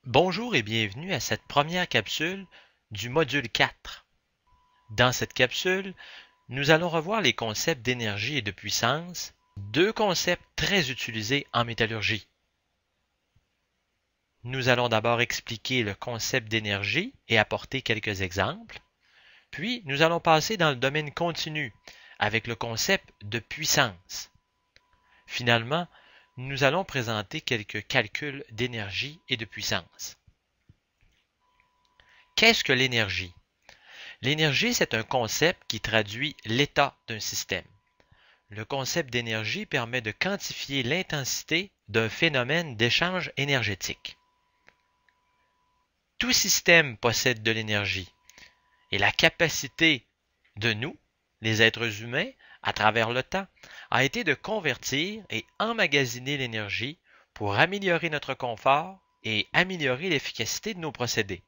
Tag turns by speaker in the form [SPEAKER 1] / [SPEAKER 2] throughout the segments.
[SPEAKER 1] Bonjour et bienvenue à cette première capsule du module 4. Dans cette capsule, nous allons revoir les concepts d'énergie et de puissance, deux concepts très utilisés en métallurgie. Nous allons d'abord expliquer le concept d'énergie et apporter quelques exemples. Puis, nous allons passer dans le domaine continu avec le concept de puissance. Finalement, nous allons présenter quelques calculs d'énergie et de puissance. Qu'est-ce que l'énergie? L'énergie, c'est un concept qui traduit l'état d'un système. Le concept d'énergie permet de quantifier l'intensité d'un phénomène d'échange énergétique. Tout système possède de l'énergie et la capacité de nous, les êtres humains, à travers le temps, a été de convertir et emmagasiner l'énergie pour améliorer notre confort et améliorer l'efficacité de nos procédés.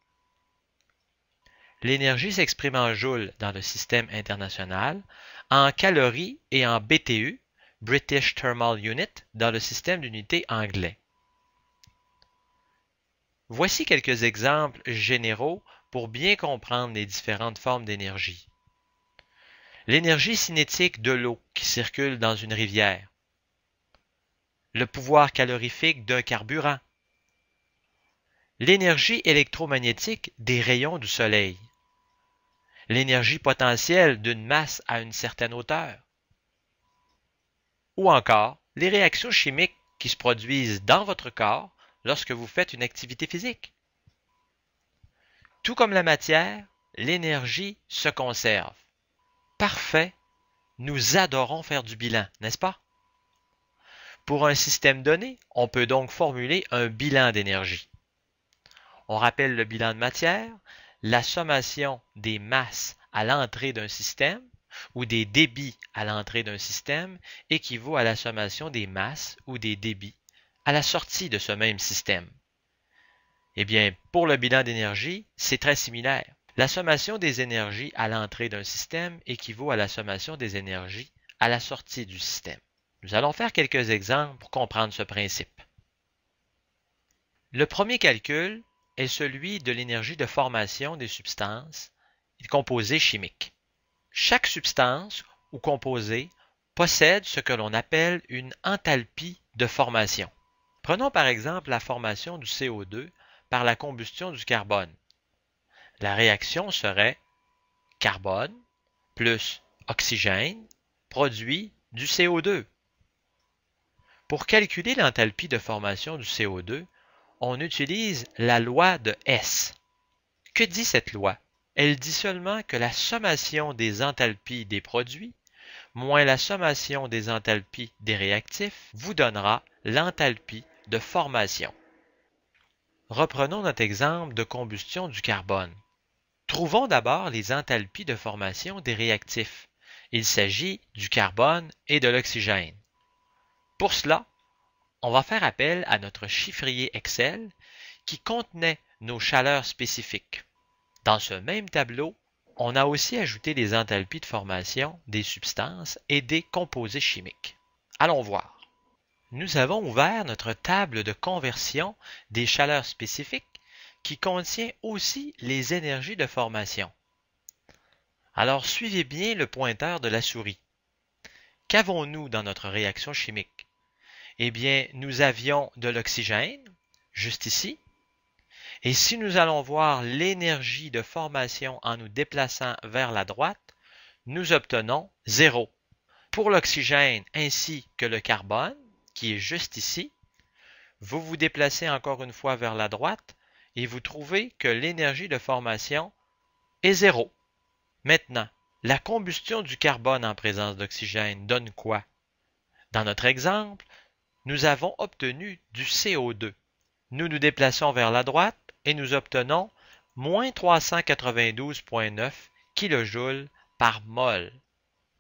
[SPEAKER 1] L'énergie s'exprime en joules dans le système international, en calories et en BTU, British Thermal Unit, dans le système d'unité anglais. Voici quelques exemples généraux pour bien comprendre les différentes formes d'énergie. L'énergie cinétique de l'eau qui circule dans une rivière. Le pouvoir calorifique d'un carburant. L'énergie électromagnétique des rayons du soleil. L'énergie potentielle d'une masse à une certaine hauteur. Ou encore, les réactions chimiques qui se produisent dans votre corps lorsque vous faites une activité physique. Tout comme la matière, l'énergie se conserve. Parfait, nous adorons faire du bilan, n'est-ce pas? Pour un système donné, on peut donc formuler un bilan d'énergie. On rappelle le bilan de matière, la sommation des masses à l'entrée d'un système ou des débits à l'entrée d'un système équivaut à la sommation des masses ou des débits à la sortie de ce même système. Eh bien, pour le bilan d'énergie, c'est très similaire. La sommation des énergies à l'entrée d'un système équivaut à la sommation des énergies à la sortie du système. Nous allons faire quelques exemples pour comprendre ce principe. Le premier calcul est celui de l'énergie de formation des substances et composés chimiques. Chaque substance ou composé possède ce que l'on appelle une enthalpie de formation. Prenons par exemple la formation du CO2 par la combustion du carbone. La réaction serait carbone plus oxygène produit du CO2. Pour calculer l'enthalpie de formation du CO2, on utilise la loi de Hess. Que dit cette loi? Elle dit seulement que la sommation des enthalpies des produits moins la sommation des enthalpies des réactifs vous donnera l'enthalpie de formation. Reprenons notre exemple de combustion du carbone. Trouvons d'abord les enthalpies de formation des réactifs. Il s'agit du carbone et de l'oxygène. Pour cela, on va faire appel à notre chiffrier Excel qui contenait nos chaleurs spécifiques. Dans ce même tableau, on a aussi ajouté les enthalpies de formation des substances et des composés chimiques. Allons voir. Nous avons ouvert notre table de conversion des chaleurs spécifiques qui contient aussi les énergies de formation. Alors suivez bien le pointeur de la souris. Qu'avons-nous dans notre réaction chimique? Eh bien, nous avions de l'oxygène, juste ici. Et si nous allons voir l'énergie de formation en nous déplaçant vers la droite, nous obtenons 0. Pour l'oxygène ainsi que le carbone, qui est juste ici, vous vous déplacez encore une fois vers la droite et vous trouvez que l'énergie de formation est 0. Maintenant, la combustion du carbone en présence d'oxygène donne quoi? Dans notre exemple, nous avons obtenu du CO2. Nous nous déplaçons vers la droite et nous obtenons moins 392,9 kJ par mol.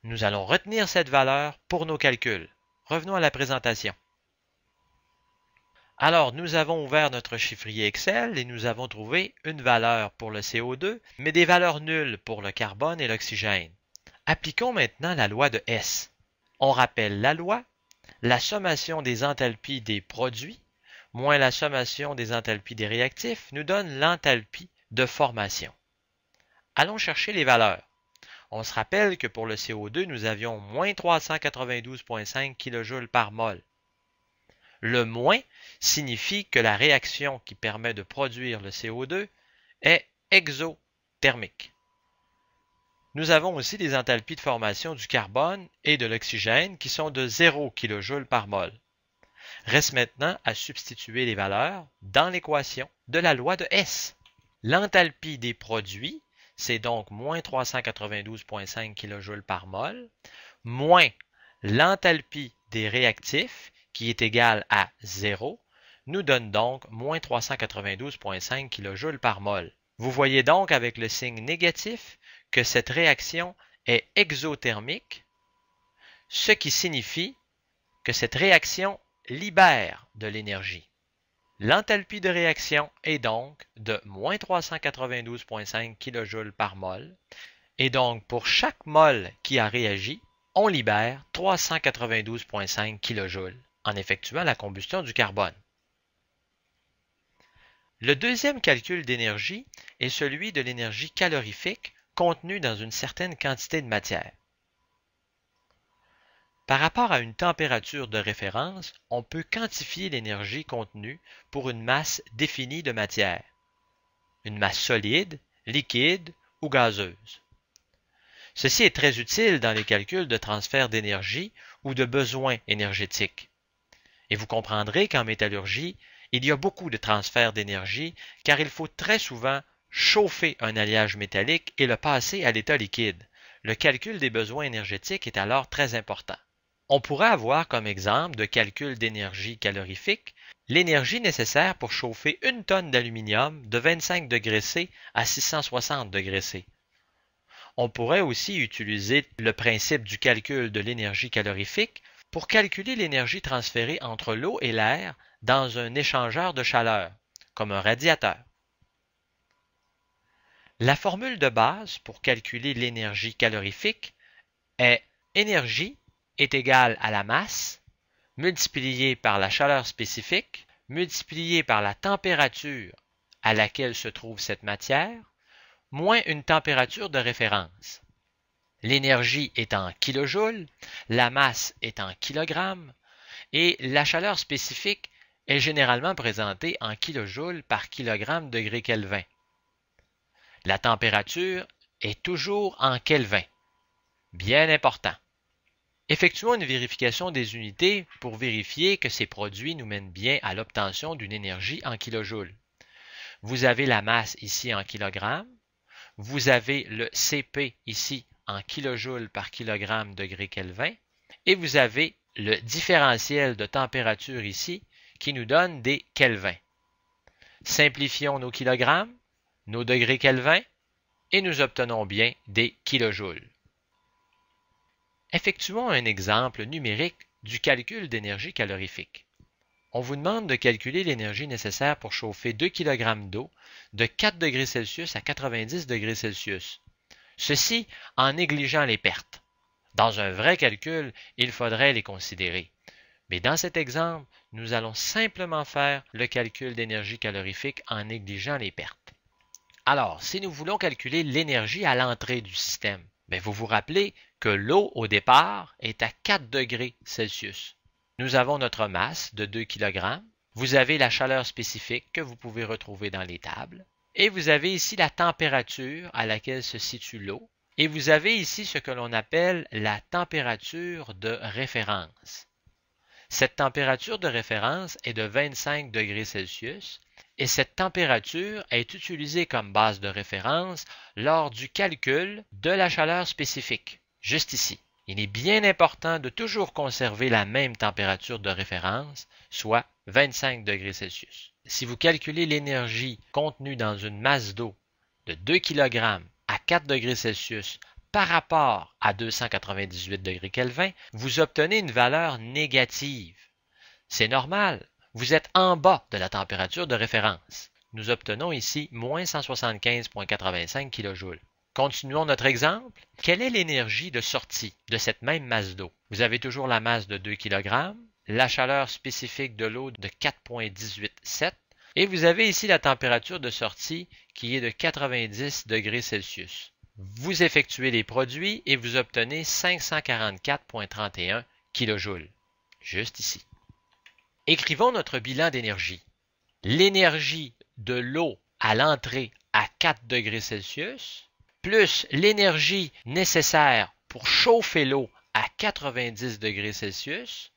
[SPEAKER 1] Nous allons retenir cette valeur pour nos calculs. Revenons à la présentation. Alors, nous avons ouvert notre chiffrier Excel et nous avons trouvé une valeur pour le CO2, mais des valeurs nulles pour le carbone et l'oxygène. Appliquons maintenant la loi de Hess. On rappelle la loi, la sommation des enthalpies des produits moins la sommation des enthalpies des réactifs nous donne l'enthalpie de formation. Allons chercher les valeurs. On se rappelle que pour le CO2, nous avions moins 392,5 kJ par mol. Le moins signifie que la réaction qui permet de produire le CO2 est exothermique. Nous avons aussi des enthalpies de formation du carbone et de l'oxygène qui sont de 0 kJ par mol. Reste maintenant à substituer les valeurs dans l'équation de la loi de Hess. L'enthalpie des produits, c'est donc moins 392,5 kJ par mol, moins l'enthalpie des réactifs, qui est égale à 0, nous donne donc moins 392,5 kJ par mol. Vous voyez donc avec le signe négatif que cette réaction est exothermique, ce qui signifie que cette réaction libère de l'énergie. L'enthalpie de réaction est donc de moins 392,5 kJ par mol, et donc pour chaque mol qui a réagi, on libère 392,5 kJ en effectuant la combustion du carbone. Le deuxième calcul d'énergie est celui de l'énergie calorifique contenue dans une certaine quantité de matière. Par rapport à une température de référence, on peut quantifier l'énergie contenue pour une masse définie de matière, une masse solide, liquide ou gazeuse. Ceci est très utile dans les calculs de transfert d'énergie ou de besoins énergétiques. Et vous comprendrez qu'en métallurgie, il y a beaucoup de transfert d'énergie car il faut très souvent chauffer un alliage métallique et le passer à l'état liquide. Le calcul des besoins énergétiques est alors très important. On pourrait avoir comme exemple de calcul d'énergie calorifique l'énergie nécessaire pour chauffer une tonne d'aluminium de 25 degrés C à 660 degrés C. On pourrait aussi utiliser le principe du calcul de l'énergie calorifique pour calculer l'énergie transférée entre l'eau et l'air dans un échangeur de chaleur, comme un radiateur. La formule de base pour calculer l'énergie calorifique est énergie est égale à la masse multipliée par la chaleur spécifique multipliée par la température à laquelle se trouve cette matière moins une température de référence. L'énergie est en kilojoules, la masse est en kilogrammes et la chaleur spécifique est généralement présentée en kilojoules par kilogramme degré Kelvin. La température est toujours en Kelvin. Bien important. Effectuons une vérification des unités pour vérifier que ces produits nous mènent bien à l'obtention d'une énergie en kilojoules. Vous avez la masse ici en kilogrammes, vous avez le Cp ici en kilojoules par kilogramme degré Kelvin et vous avez le différentiel de température ici qui nous donne des Kelvins. Simplifions nos kilogrammes, nos degrés Kelvin et nous obtenons bien des kilojoules. Effectuons un exemple numérique du calcul d'énergie calorifique. On vous demande de calculer l'énergie nécessaire pour chauffer 2 kg d'eau de 4 degrés Celsius à 90 degrés Celsius. Ceci en négligeant les pertes. Dans un vrai calcul, il faudrait les considérer. Mais dans cet exemple, nous allons simplement faire le calcul d'énergie calorifique en négligeant les pertes. Alors, si nous voulons calculer l'énergie à l'entrée du système, vous vous rappelez que l'eau au départ est à 4 degrés Celsius. Nous avons notre masse de 2 kg. Vous avez la chaleur spécifique que vous pouvez retrouver dans les tables. Et vous avez ici la température à laquelle se situe l'eau. Et vous avez ici ce que l'on appelle la température de référence. Cette température de référence est de 25 degrés Celsius et cette température est utilisée comme base de référence lors du calcul de la chaleur spécifique, juste ici. Il est bien important de toujours conserver la même température de référence, soit 25 degrés Celsius. Si vous calculez l'énergie contenue dans une masse d'eau de 2 kg à 4 degrés Celsius par rapport à 298 degrés Kelvin, vous obtenez une valeur négative. C'est normal, vous êtes en bas de la température de référence. Nous obtenons ici moins 175,85 kJ. Continuons notre exemple. Quelle est l'énergie de sortie de cette même masse d'eau? Vous avez toujours la masse de 2 kg, la chaleur spécifique de l'eau de 4,187 et vous avez ici la température de sortie qui est de 90 degrés Celsius. Vous effectuez les produits et vous obtenez 544,31 kJ, juste ici. Écrivons notre bilan d'énergie. L'énergie de l'eau à l'entrée à 4 degrés Celsius, plus l'énergie nécessaire pour chauffer l'eau à 90 degrés Celsius,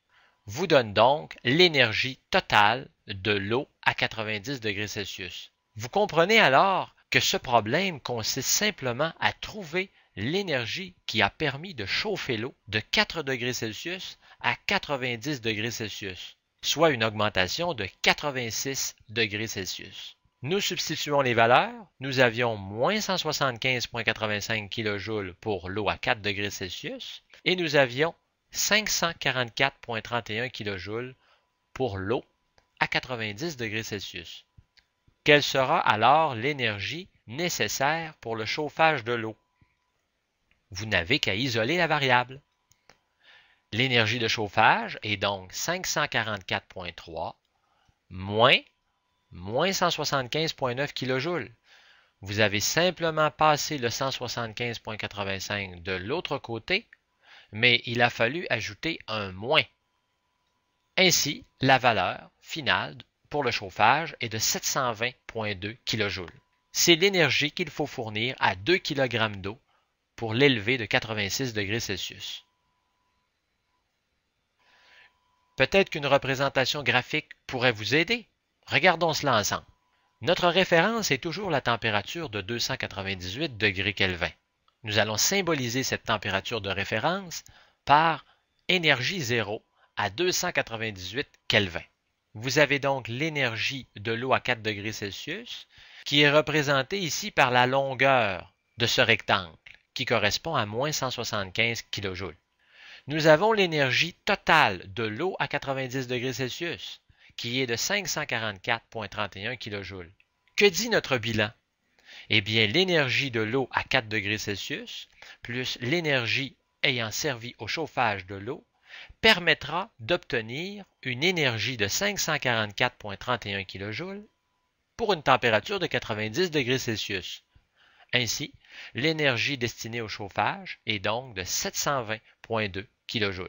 [SPEAKER 1] vous donne donc l'énergie totale de l'eau à 90 degrés Celsius. Vous comprenez alors que ce problème consiste simplement à trouver l'énergie qui a permis de chauffer l'eau de 4 degrés Celsius à 90 degrés Celsius, soit une augmentation de 86 degrés Celsius. Nous substituons les valeurs. Nous avions moins 175,85 kJ pour l'eau à 4 degrés Celsius et nous avions 544,31 kJ pour l'eau à 90 degrés Celsius. Quelle sera alors l'énergie nécessaire pour le chauffage de l'eau? Vous n'avez qu'à isoler la variable. L'énergie de chauffage est donc 544,3 moins 175,9 kJ. Vous avez simplement passé le 175,85 de l'autre côté, mais il a fallu ajouter un moins. Ainsi, la valeur finale pour le chauffage est de 720,2 kJ. C'est l'énergie qu'il faut fournir à 2 kg d'eau pour l'élever de 86 degrés Celsius. Peut-être qu'une représentation graphique pourrait vous aider. Regardons cela ensemble. Notre référence est toujours la température de 298 degrés Kelvin. Nous allons symboliser cette température de référence par énergie zéro à 298 Kelvin. Vous avez donc l'énergie de l'eau à 4 degrés Celsius qui est représentée ici par la longueur de ce rectangle qui correspond à moins 175 kJ. Nous avons l'énergie totale de l'eau à 90 degrés Celsius qui est de 544,31 kJ. Que dit notre bilan? Eh bien, l'énergie de l'eau à 4 degrés Celsius plus l'énergie ayant servi au chauffage de l'eau permettra d'obtenir une énergie de 544,31 kJ pour une température de 90 degrés Celsius. Ainsi, l'énergie destinée au chauffage est donc de 720,2 kJ.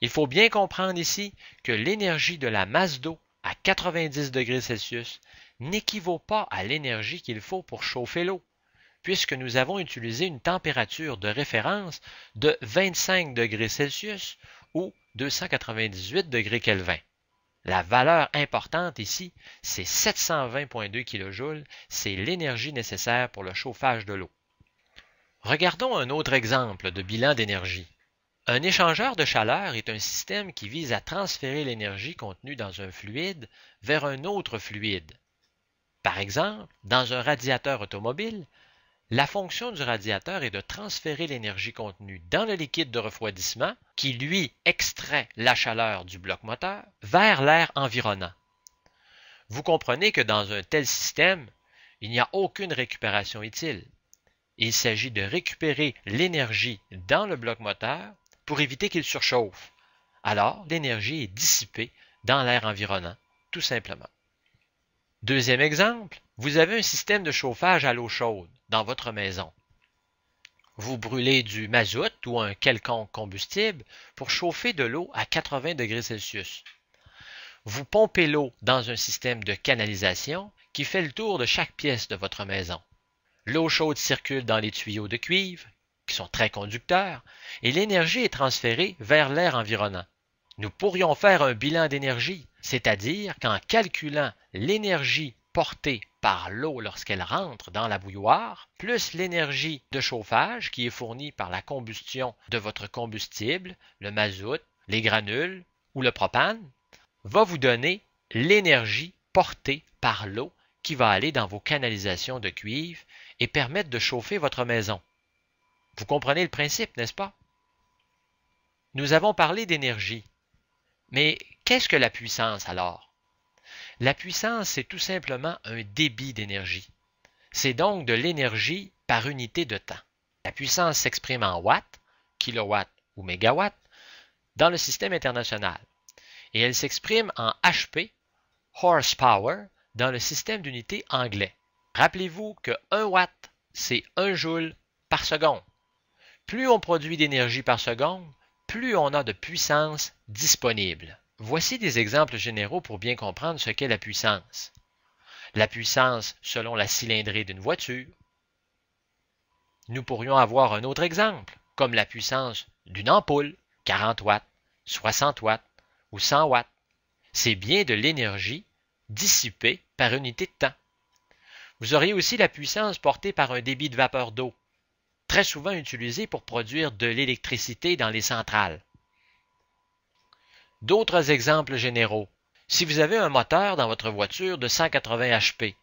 [SPEAKER 1] Il faut bien comprendre ici que l'énergie de la masse d'eau à 90 degrés Celsius n'équivaut pas à l'énergie qu'il faut pour chauffer l'eau, puisque nous avons utilisé une température de référence de 25 degrés Celsius ou 298 degrés Kelvin. La valeur importante ici, c'est 720,2 kJ, c'est l'énergie nécessaire pour le chauffage de l'eau. Regardons un autre exemple de bilan d'énergie. Un échangeur de chaleur est un système qui vise à transférer l'énergie contenue dans un fluide vers un autre fluide. Par exemple, dans un radiateur automobile, la fonction du radiateur est de transférer l'énergie contenue dans le liquide de refroidissement, qui lui extrait la chaleur du bloc moteur, vers l'air environnant. Vous comprenez que dans un tel système, il n'y a aucune récupération utile. Il s'agit de récupérer l'énergie dans le bloc moteur pour éviter qu'il surchauffe. Alors, l'énergie est dissipée dans l'air environnant, tout simplement. Deuxième exemple, vous avez un système de chauffage à l'eau chaude dans votre maison. Vous brûlez du mazout ou un quelconque combustible pour chauffer de l'eau à 80 degrés Celsius. Vous pompez l'eau dans un système de canalisation qui fait le tour de chaque pièce de votre maison. L'eau chaude circule dans les tuyaux de cuivre, qui sont très conducteurs, et l'énergie est transférée vers l'air environnant. Nous pourrions faire un bilan d'énergie, c'est-à-dire qu'en calculant l'énergie portée par l'eau lorsqu'elle rentre dans la bouilloire, plus l'énergie de chauffage qui est fournie par la combustion de votre combustible, le mazout, les granules ou le propane, va vous donner l'énergie portée par l'eau qui va aller dans vos canalisations de cuivre et permettre de chauffer votre maison. Vous comprenez le principe, n'est-ce pas? Nous avons parlé d'énergie. Mais qu'est-ce que la puissance alors? La puissance, c'est tout simplement un débit d'énergie. C'est donc de l'énergie par unité de temps. La puissance s'exprime en watts, kilowatts ou mégawatts dans le système international. et elle s'exprime en HP, horsepower, dans le système d'unités anglais. Rappelez-vous que 1 watt, c'est 1 joule par seconde. Plus on produit d'énergie par seconde, plus on a de puissance disponible. Voici des exemples généraux pour bien comprendre ce qu'est la puissance. La puissance selon la cylindrée d'une voiture. Nous pourrions avoir un autre exemple, comme la puissance d'une ampoule, 40 watts, 60 watts ou 100 watts. C'est bien de l'énergie dissipée par unité de temps. Vous auriez aussi la puissance portée par un débit de vapeur d'eau, très souvent utilisé pour produire de l'électricité dans les centrales. D'autres exemples généraux. Si vous avez un moteur dans votre voiture de 180 HP,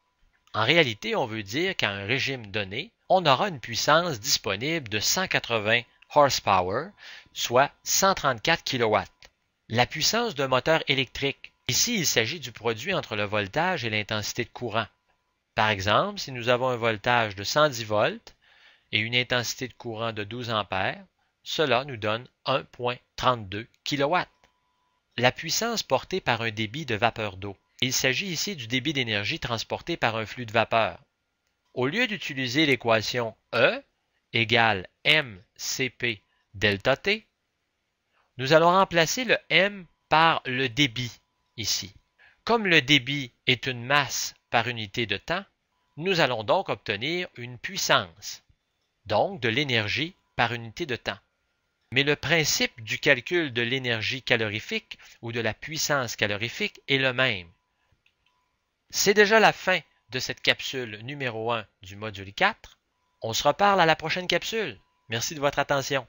[SPEAKER 1] en réalité, on veut dire qu'à un régime donné, on aura une puissance disponible de 180 horsepower, soit 134 kW. La puissance d'un moteur électrique. Ici, il s'agit du produit entre le voltage et l'intensité de courant. Par exemple, si nous avons un voltage de 110 volts et une intensité de courant de 12 ampères, cela nous donne 1,32 kW. La puissance portée par un débit de vapeur d'eau. Il s'agit ici du débit d'énergie transporté par un flux de vapeur. Au lieu d'utiliser l'équation E égale mCp delta T, nous allons remplacer le m par le débit ici. Comme le débit est une masse par unité de temps, nous allons donc obtenir une puissance, donc de l'énergie par unité de temps. Mais le principe du calcul de l'énergie calorifique ou de la puissance calorifique est le même. C'est déjà la fin de cette capsule numéro 1 du module 4. On se reparle à la prochaine capsule. Merci de votre attention.